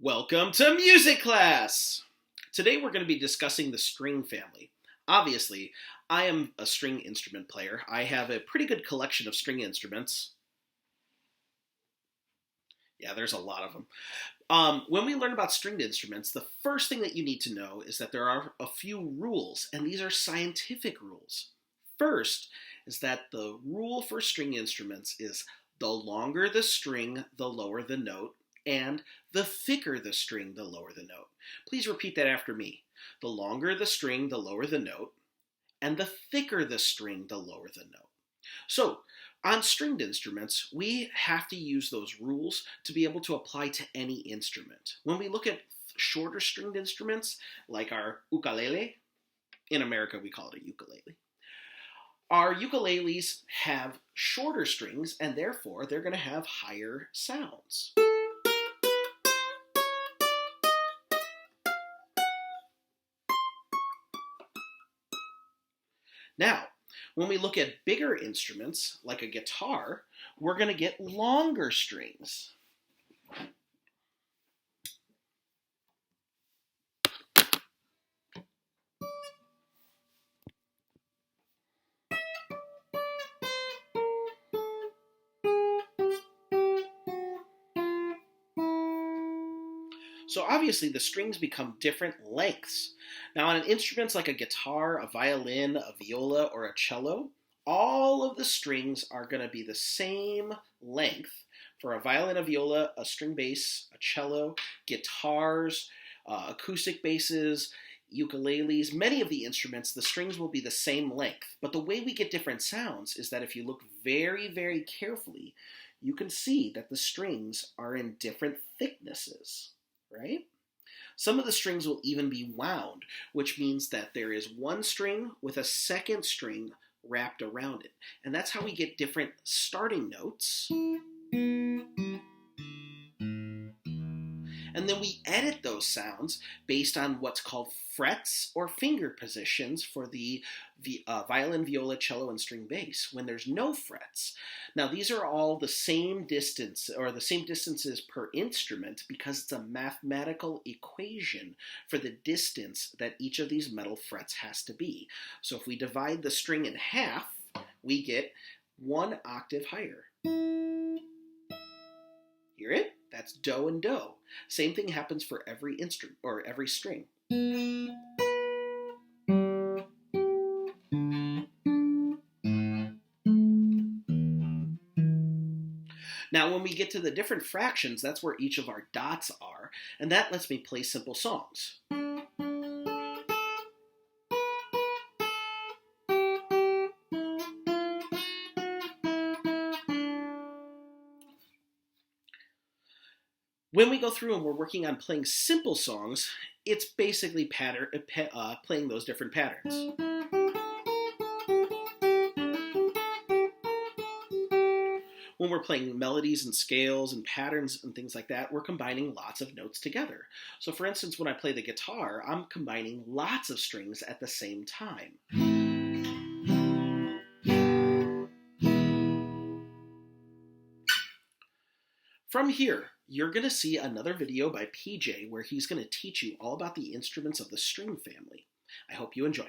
Welcome to music class! Today we're going to be discussing the string family. Obviously, I am a string instrument player. I have a pretty good collection of string instruments. Yeah, there's a lot of them. When we learn about stringed instruments, the first thing that you need to know is that there are a few rules, and these are scientific rules. First is that the rule for string instruments is the longer the string, the lower the note, and the thicker the string, the lower the note. Please repeat that after me. The longer the string, the lower the note, and the thicker the string, the lower the note. So, on stringed instruments, we have to use those rules to be able to apply to any instrument. When we look at shorter stringed instruments, like our ukulele, in America we call it a ukulele, our ukuleles have shorter strings, and therefore they're going to have higher sounds. Now, when we look at bigger instruments, like a guitar, we're going to get longer strings. So obviously the strings become different lengths. Now on instruments like a guitar, a violin, a viola, or a cello, all of the strings are going to be the same length. For a violin, a viola, a string bass, a cello, guitars, acoustic basses, ukuleles, many of the instruments, the strings will be the same length. But the way we get different sounds is that if you look very, very carefully, you can see that the strings are in different thicknesses. Right? Some of the strings will even be wound, which means that there is one string with a second string wrapped around it. And that's how we get different starting notes. And then we edit those sounds based on what's called frets or finger positions for the violin, viola, cello, and string bass when there's no frets. Now these are all the same distance or the same distances per instrument because it's a mathematical equation for the distance that each of these metal frets has to be. So if we divide the string in half, we get one octave higher. Hear it? That's do and do. Same thing happens for every instrument or every string. Now, when we get to the different fractions, that's where each of our dots are, and that lets me play simple songs. When we go through and we're working on playing simple songs, it's basically playing those different patterns. When we're playing melodies and scales and patterns and things like that, we're combining lots of notes together. So for instance, when I play the guitar, I'm combining lots of strings at the same time. From here, you're going to see another video by PJ where he's going to teach you all about the instruments of the string family. I hope you enjoy.